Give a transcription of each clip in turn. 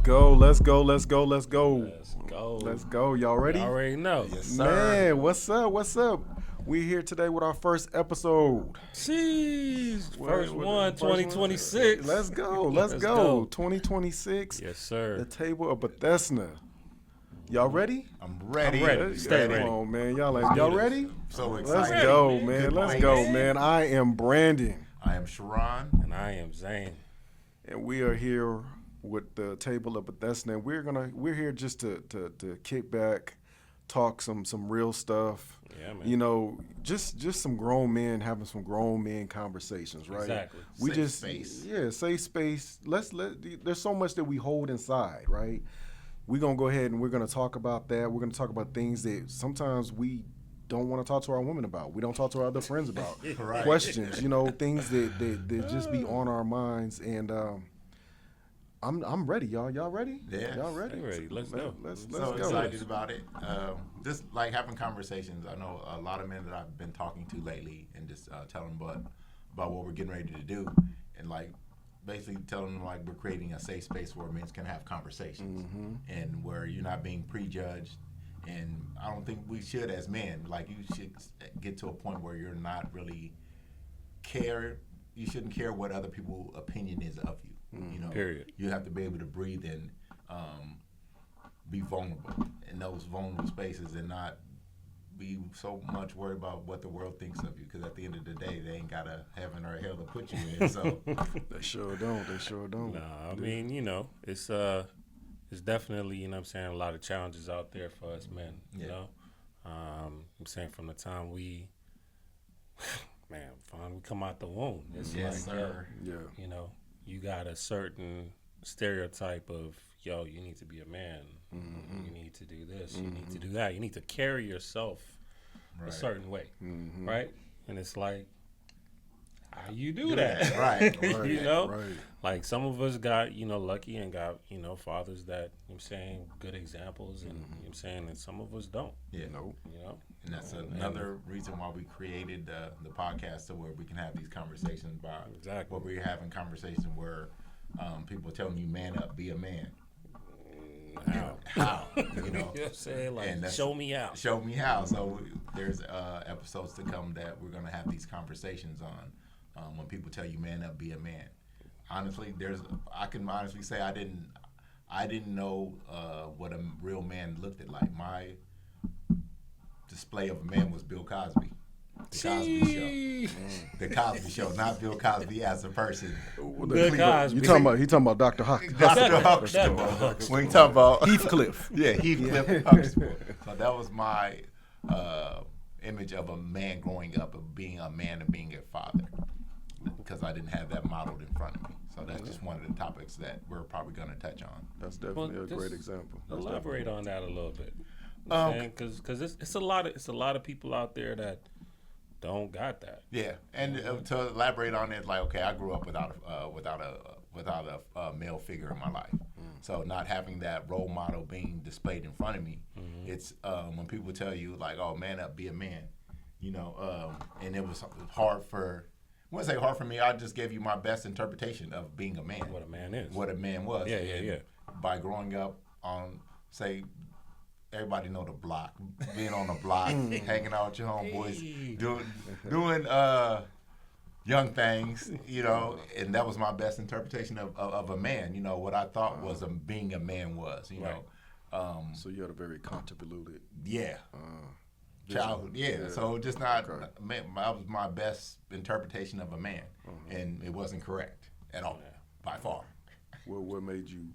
go. Let's go. Let's go. Let's go. Y'all ready? Y'all already know. Yes, sir. Man, what's up? We here today with our first episode. Jeez. First one, 2026. Let's go. 2026. Yes, sir. The Table of Bethesda. Y'all ready? I'm ready. Stay ready. Come on, man. Y'all ready? So excited. Let's go, man. man. Good Let's morning. go, man. I am Brandon. I am Sharon. And I am Zane. And we are here with the Table of Bethesda. And we're here just to kick back, talk some real stuff. Yeah, man. You know, just some grown men having some grown men conversations, right? Exactly. Safe space. Yeah, safe space. There's so much that we hold inside, right? We're gonna go ahead and we're gonna talk about that. We're gonna talk about things that sometimes we don't want to talk to our women about. We don't talk to our other friends about. Right. Questions, you know, things that just be on our minds. And I'm ready, y'all. Y'all ready? Yeah. Y'all ready? Stay ready. Let's go. Let's So go. excited about it. Just like having conversations. I know a lot of men that I've been talking to lately and just telling them about what we're getting ready to do. And like basically telling them like we're creating a safe space where men can have conversations and where you're not being prejudged. And I don't think we should as men. Like you should get to a point where you're not really you shouldn't care what other people's opinion is of you. You know, Period. You have to be able to breathe and be vulnerable in those vulnerable spaces and not be so much worried about what the world thinks of you. Because at the end of the day, they ain't got a heaven or a hell to put you in. So They sure don't. Nah, I mean, you know, it's definitely, you know what I'm saying, a lot of challenges out there for us men, you Yeah. know. I'm saying from the time we come out the womb. It's yes, like, sir. Yeah. you know, you got a certain stereotype of, yo, you need to be a man. You need to do this. You need to do that. You need to carry yourself a certain way, right? And it's like, how you do that? Right. You know? Right. Like some of us got, you know, lucky and got, you know, fathers that, you know what I'm saying, good examples and, you know what I'm saying, and some of us don't, Yeah. Nope. you know? And that's another reason why we created the podcast, so where we can have these conversations about Exactly. what we're having conversations where people are telling you, man up, be a man. How? You know, You know what I'm saying? Like, And that's- show me out. show me how. So there's episodes to come that we're gonna have these conversations on when people tell you, man up, be a man. Honestly, I can honestly say I didn't know what a real man looked at like. My display of a man was Bill Cosby. The Cosby Show. The Cosby Show, not Bill Cosby as a person. Bill Cosby. He talking about Dr. Huxtable. Dr. Huxtable. When you talk about Heathcliff. yeah, Heathcliff Huxtable. So that was my image of a man growing up, of being a man and being a father, because I didn't have that modeled in front of me. So that's just one of the topics that we're probably going to touch on. That's definitely Well, a great just example. Elaborate on that a little bit. Because it's a lot of people out there that don't got that. Yeah, and to elaborate on it, like, okay, I grew up without a male figure in my life. So not having that role model being displayed in front of me, it's when people tell you like, oh, man up, be a man, you know, and it was hard for. I wouldn't say hard for me. I just gave you my best interpretation of being a man. What a man is. What a man was. Yeah. And by growing up on, say, everybody know the block, being on the block, hanging out with your homeboys, doing young things, you know, and that was my best interpretation of a man. You know what I thought was being a man was. You know. So you had a very convoluted. Yeah. Childhood, yeah. So just not, that was my best interpretation of a man, and it wasn't correct at all, by far. Well, what made you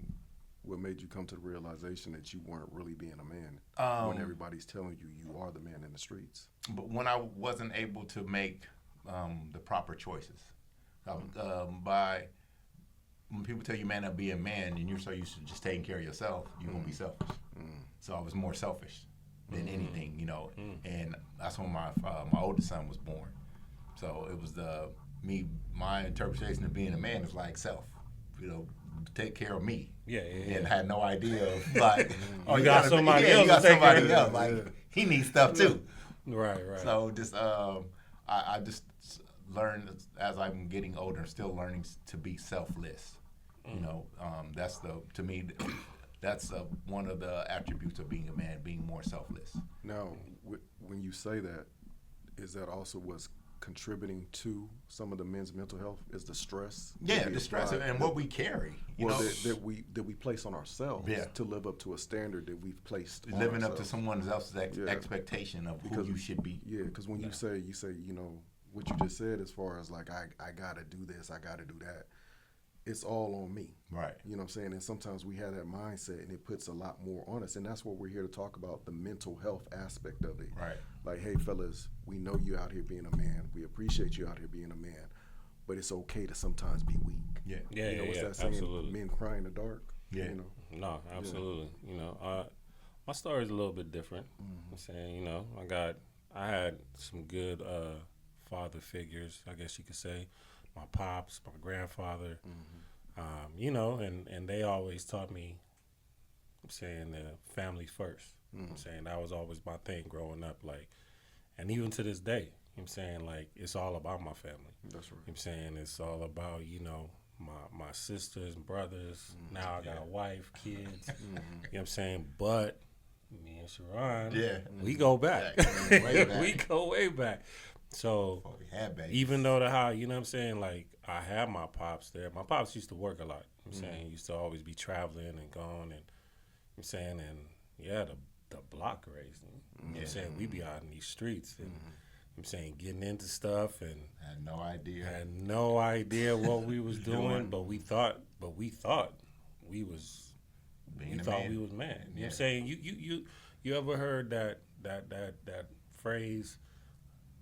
come to the realization that you weren't really being a man when everybody's telling you are the man in the streets? But when I wasn't able to make the proper choices, when people tell you, man, be a man, and you're so used to just taking care of yourself, you're gonna be selfish. So I was more selfish than anything, you know, and that's when my oldest son was born. So it was my interpretation of being a man is like self, you know, take care of me. Yeah. And had no idea of like, You got somebody else you got to take somebody care else. of. Like he needs stuff too. Right. So just I just learned as I'm getting older, still learning to be selfless. You know, that's to me, that's one of the attributes of being a man, being more selfless. Now, when you say that, is that also what's contributing to some of the men's mental health? Is the stress? Yeah, the stress and what we carry. You know, that we place on ourselves to live up to a standard that we've placed. Living up to someone else's expectation of who you should be. Yeah, because when you say, you know, what you just said as far as like, I got to do this, I got to do that. It's all on me. Right. You know what I'm saying? And sometimes we have that mindset and it puts a lot more on us. And that's what we're here to talk about, the mental health aspect of it. Right. Like, hey, fellas, we know you out here being a man. We appreciate you out here being a man. But it's okay to sometimes be weak. Yeah. Yeah, You know, what's that saying? absolutely. Men cry in the dark. Yeah. You know? No, absolutely. You know, my story is a little bit different. I'm saying, you know, I had some good father figures, I guess you could say. My pops, my grandfather, you know, and they always taught me, I'm saying, family first. I'm saying that was always my thing growing up, like, and even to this day, I'm saying, like, it's all about my family. That's right. I'm saying it's all about, you know, my sisters and brothers. Now I got a wife, kids. You know what I'm saying? But me and Sharon, we go back. Way back. We go way back. So We had babies. even though you know what I'm saying, like, I had my pops there. My pops used to work a lot. I'm saying he used to always be traveling and gone, and I'm saying, and the block raised me. You know what I'm saying? We be out in these streets and I'm saying getting into stuff and had no idea. had no idea what we was doing, but we thought we was Being a thought man. we was man. You know what I'm saying? You ever heard that phrase,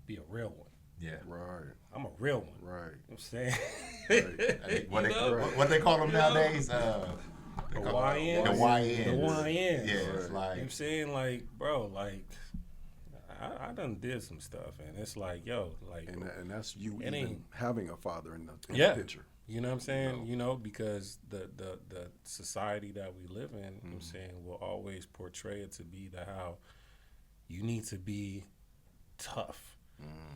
be a real one? Yeah. Right. I'm a real one. Right. You know what I'm saying? I think You what they call them You know? nowadays? The The YNs. YNs. The YNs. Yeah, it's You know what like I'm saying? Like, bro, like, I done did some stuff, and it's like, yo, like, And that's you It even ain't- having a father in the Yeah. picture. you know what I'm saying? You know, because the society that we live in, you know what I'm saying, will always portray it to be how you need to be tough.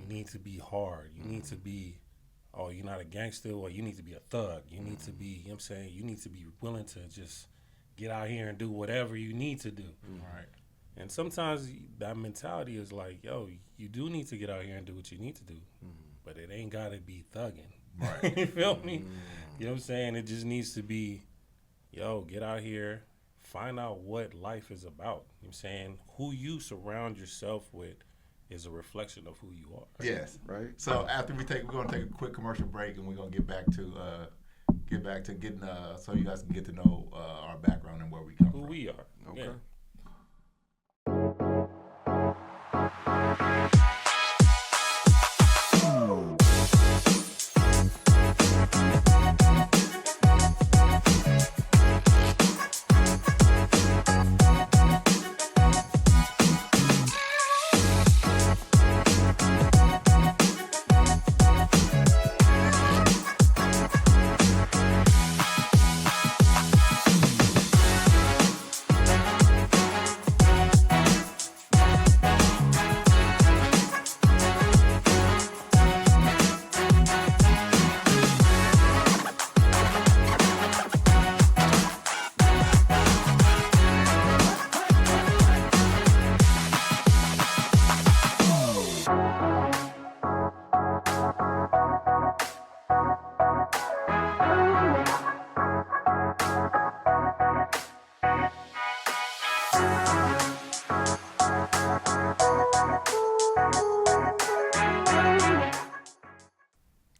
You need to be hard. You need to be, oh, you're not a gangster, or you need to be a thug. You need to be, you know what I'm saying, you need to be willing to just get out here and do whatever you need to do. right. And sometimes that mentality is like, yo, you do need to get out here and do what you need to do, but it ain't got to be thugging. Right. You feel me? You know what I'm saying? It just needs to be, yo, get out here, find out what life is about. You know what I'm saying? Who you surround yourself with is a reflection of who you are. Yes. Right. So after we're going to take a quick commercial break, and we're going to get back to getting so you guys can get to know our background and where we come Who from. we are. Okay. Yeah.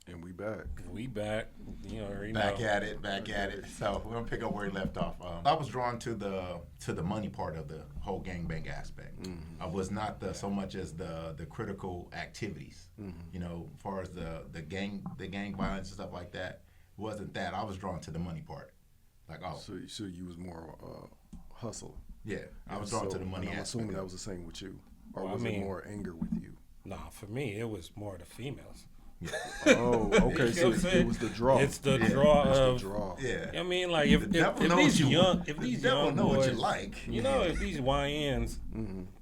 And we back. We back. You already Back know. at it. So we're gonna pick up where we left off. I was drawn to the money part of the whole gangbang aspect. I was not so much as the critical activities. You know, as far as the gang violence and stuff like that. It wasn't that. I was drawn to the money part. Like, oh, So you was more hustle. yeah, I was drawn to the money I'm aspect. assuming that was the same with you, or Well, I was mean- it more anger with you? Nah, for me, it was more the females. Oh, okay. You know So what I'm saying? it was the draw. It's the Yeah. draw It's the of. draw. Yeah. I mean, like, if The devil if knows these you. young know boys, what you like. you know, if these YNs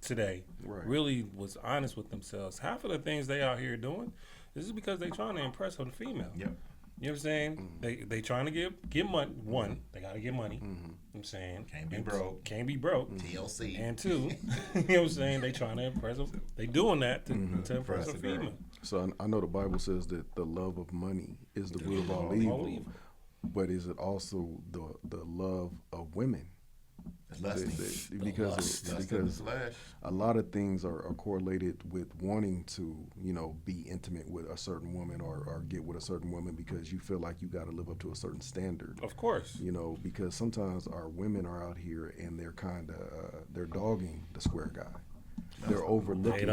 today Right. really was honest with themselves, half of the things they out here doing, this is because they trying to impress on the female. Yep. You know what I'm saying? They trying to get money. One, they got to get money. You know what I'm saying? Can't be broke. Can't be broke. TLC. And two, you know what I'm saying? They trying to impress them. They doing that to impress a Impress a girl. female. So I know the Bible says that the love of money is the root of all evil. But is it also the love of women? Lusting. Because a lot of things are correlated with wanting to, be intimate with a certain woman or get with a certain woman because you feel like you got to live up to a certain standard. Of course. Because sometimes our women are out here and they're they're dogging the square guy. They're overlooking.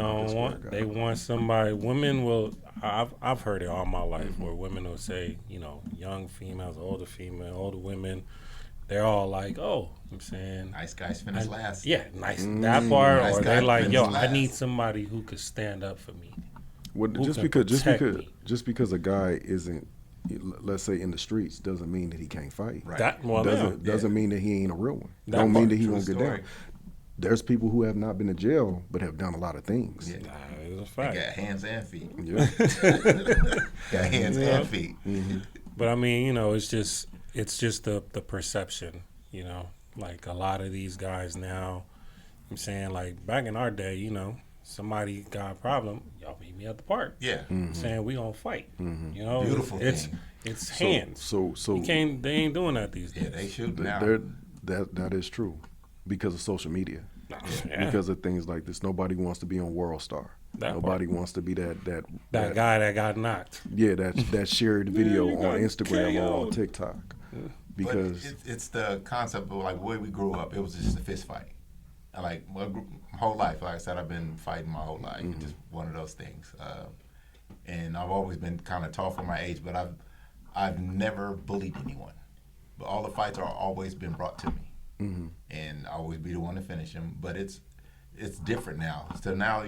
They want somebody. Women will. I've heard it all my life where women will say, young females, older women. They're all like, oh, I'm saying, nice guys finish last. Yeah, nice that part. Nice or they're like, finish yo, last. I need somebody who could stand up for me. Well, just because a guy isn't, let's say, in the streets, doesn't mean that he can't fight. Right. Doesn't mean that he ain't a real one. Don't mean that he won't get down. There's people who have not been to jail but have done a lot of things. Yeah. It's a fact. They got hands and feet. Yeah. Got hands and feet. But I mean, it's just the perception, like a lot of these guys now, I'm saying, like back in our day, somebody got a problem, y'all meet me at the park. Yeah. Saying we gonna fight. Beautiful thing. It's hands. So they ain't doing that these days. Yeah, they shoot now. That is true because of social media. Yeah. Because of things like this. Nobody wants to be on World Star. Nobody wants to be that guy that got knocked. Yeah, that shared video on Instagram or on TikTok. Because but it's the concept of like where we grew up. It was just a fist fight. Like my whole life, like I said, I've been fighting my whole life. It's just one of those things. And I've always been kind of tall for my age, but I've never bullied anyone. But all the fights are always been brought to me, and I always be the one to finish them. But it's different now. So now,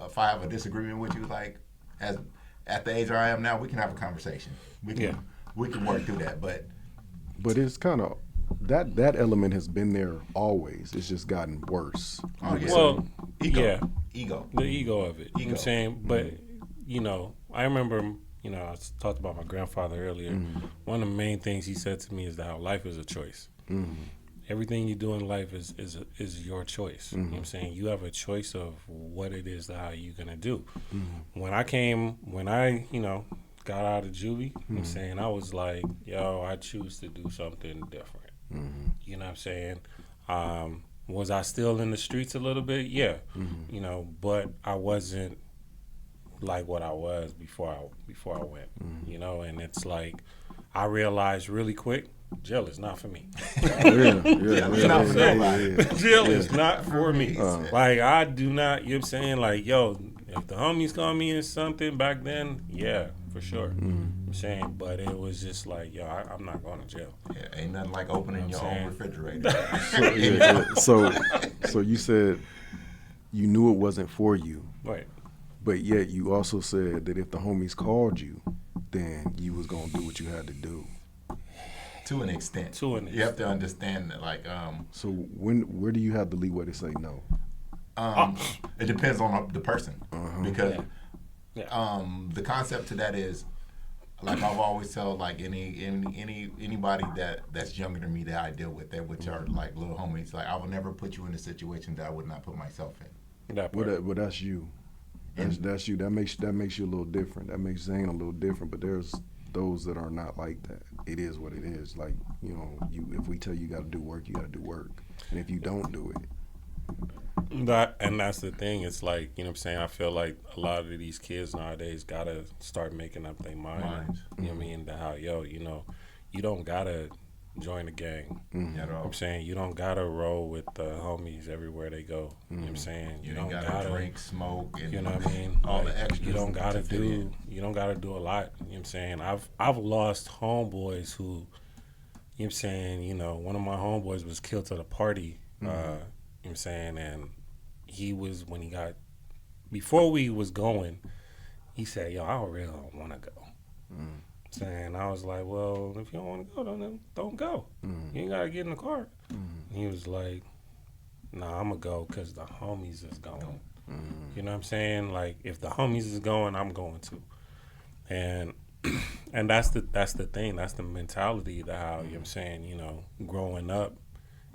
if I have a disagreement with you, like at the age I am now, we can have a conversation. We can work through that. But it's kind of that element has been there always. It's just gotten worse. Oh, yeah. Well, ego. The ego of it. You know what I'm saying? But, I remember, I talked about my grandfather earlier. One of the main things he said to me is that how life is a choice. Everything you do in life is your choice. You know what I'm saying? You have a choice of what it is that how you're going to do. When I got out of juvie, you know what I'm saying, I was like, yo, I choose to do something different. You know what I'm saying? Was I still in the streets a little bit? Yeah. But I wasn't like what I was before I went. And it's like I realized really quick, jail is not for me. Jail is not for me. Like I do not, you know what I'm saying? Like, yo, if the homies call me in something back then, yeah, for sure. I'm saying, but it was just like, yo, I'm not going to jail. Yeah, ain't nothing like opening your own refrigerator. So you said you knew it wasn't for you. Right. But yet you also said that if the homies called you, then you was going to do what you had to do. To an extent. You have to understand that, like. So where do you have the leeway to say no? It depends on the person, because the concept to that is, like I've always told, like anybody that's younger than me that I deal with, which are like little homies, like I will never put you in a situation that I would not put myself in. Well, that's you. That's you. That makes you a little different. That makes Zane a little different. But there's those that are not like that. It is what it is. Like, if we tell you got to do work, you got to do work. And if you don't do it. That's the thing. It's like, you know what I'm saying? I feel like a lot of these kids nowadays got to start making up their minds. You know what I mean? How, you don't got to join a gang. At all. I'm saying you don't got to roll with the homies everywhere they go. You know what I'm saying? You don't got to drink, smoke, and you know what I mean? All the extras. You don't got to do a lot. You know what I'm saying? I've lost homeboys who, you know what I'm saying, one of my homeboys was killed at a party. You know what I'm saying? And he was, before we was going, he said, yo, I really don't want to go. Saying, I was like, well, if you don't want to go, then don't go. You ain't got to get in the car. He was like, nah, I'm going to go because the homies is going. You know what I'm saying? Like, if the homies is going, I'm going too. And and that's the thing. That's the mentality that how, you know what I'm saying, you know, growing up,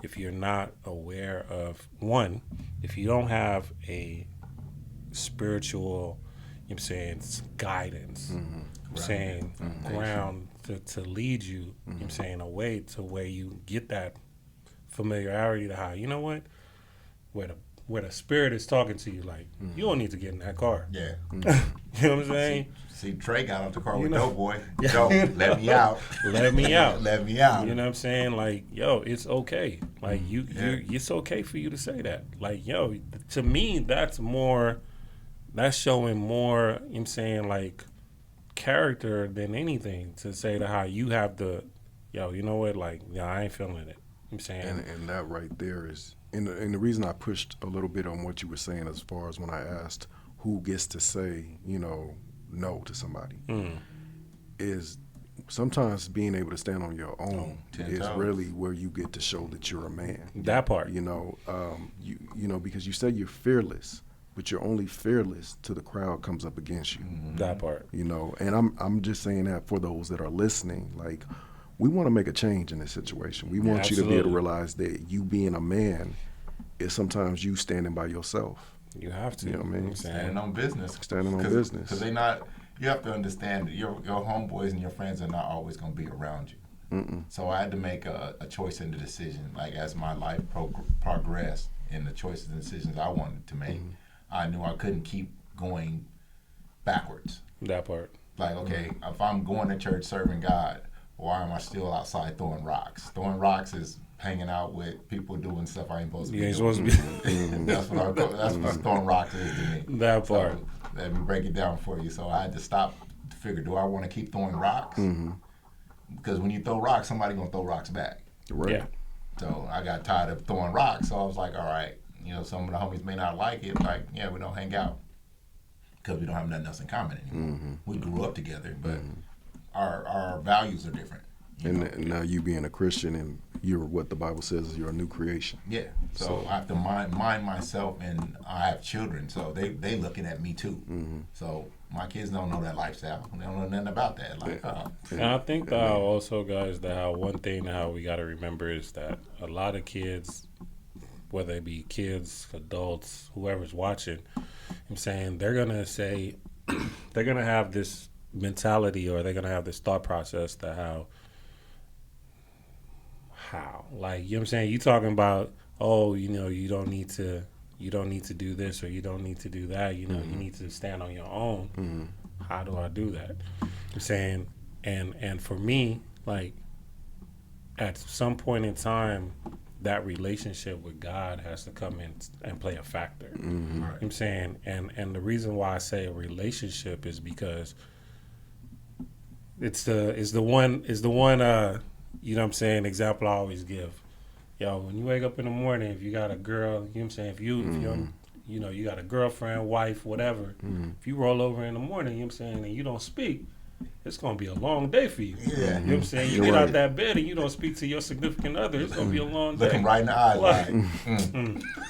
if you're not aware of one, if you don't have a spiritual, you know what I'm saying, guidance, you know what I'm saying, ground to lead you, you know what I'm saying, away to where you get that familiarity to how, you know what, where the spirit is talking to you, like, you don't need to get in that car. Yeah. You know what I'm saying? See, Trey got out the car with know. Dope Boy. Dope, let me out. Let me out. Let me out. You know what I'm saying? Like, yo, it's okay. Like, it's okay for you to say that. Like, yo, to me, that's showing more, you know what I'm saying, like, character than anything, to say to how you have the, yo, you know what, like, yeah, I ain't feeling it. You know what I'm saying? And that right there is, and the reason I pushed a little bit on what you were saying as far as when I asked who gets to say, you know, no to somebody, is sometimes being able to stand on your own is really where you get to show that you're a man. That part. You know, you know, because you say you're fearless, but you're only fearless till the crowd comes up against you. That part. You know, and I'm just saying that for those that are listening, like, we want to make a change in this situation. We want you to be able to realize that you being a man is sometimes you standing by yourself. You have to. You know what I mean? Standing on business. Standing on business. Because they not. You have to understand that your homeboys and your friends are not always going to be around you. So I had to make a choice and a decision. Like, as my life progressed in the choices and decisions I wanted to make, I knew I couldn't keep going backwards. That part. Like, okay, if I'm going to church serving God, why am I still outside throwing rocks? Throwing rocks is hanging out with people doing stuff I ain't supposed to be doing. Supposed to be. That's what throwing rocks is to me. That part. So, let me break it down for you. So I had to stop to figure, do I want to keep throwing rocks? Because when you throw rocks, somebody going to throw rocks back. Right. Yeah. So I got tired of throwing rocks. So I was like, all right, you know, some of the homies may not like it. Like, yeah, we don't hang out because we don't have nothing else in common anymore. We grew up together, but our values are different. And now you being a Christian, and you're what the Bible says is you're a new creation. Yeah. So I have to mind myself, and I have children, so they looking at me too. So my kids don't know that lifestyle. They don't know nothing about that. Like, and I think that also, guys, that how one thing that how we got to remember is that a lot of kids, whether it be kids, adults, whoever's watching, I'm saying they're gonna say, they're gonna have this mentality, or they're gonna have this thought process that how, like, you know what I'm saying, you talking about, oh, you know, you don't need to do this, or you don't need to do that, you know, you need to stand on your own. How do I do that? I'm saying, and for me, like, at some point in time, that relationship with God has to come in and play a factor. You know what I'm saying? And the reason why I say a relationship is because it's the one you know what I'm saying, example I always give. Yo, when you wake up in the morning, if you got a girl, you know what I'm saying, if you you know, you got a girlfriend, wife, whatever, if you roll over in the morning, you know what I'm saying, and you don't speak, it's gonna be a long day for you. Yeah. You know what I'm saying? You get out that bed and you don't speak to your significant other, it's gonna be a long day. looking right in the eyes, like, You know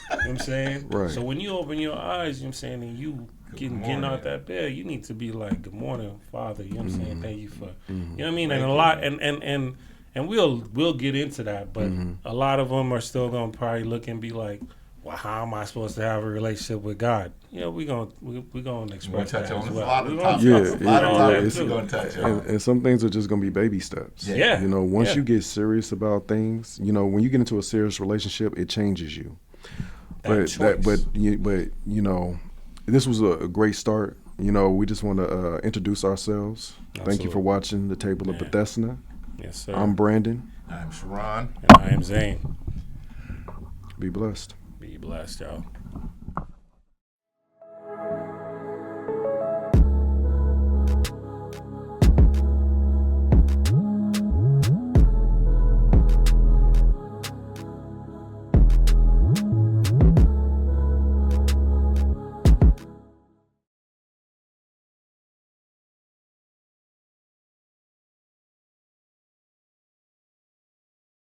what I'm saying? Right. So when you open your eyes, you know what I'm saying, and you getting out that bed, you need to be like, good morning, Father, you know what I'm saying? Thank you for, you know what I mean? And a lot, and we'll get into that, but a lot of them are still gonna probably look and be like, well, how am I supposed to have a relationship with God? You know, we're gonna express that as well. A lot of topics. It's we're gonna touch on. And some things are just gonna be baby steps. Yeah. You know, once you get serious about things, you know, when you get into a serious relationship, it changes you. But you know, this was a great start. You know, we just want to introduce ourselves. Absolutely. Thank you for watching the Table of Bethesda. Yes, sir. I'm Brandon. I'm Sharon. And I am Zane. Be blessed. Be blessed, y'all.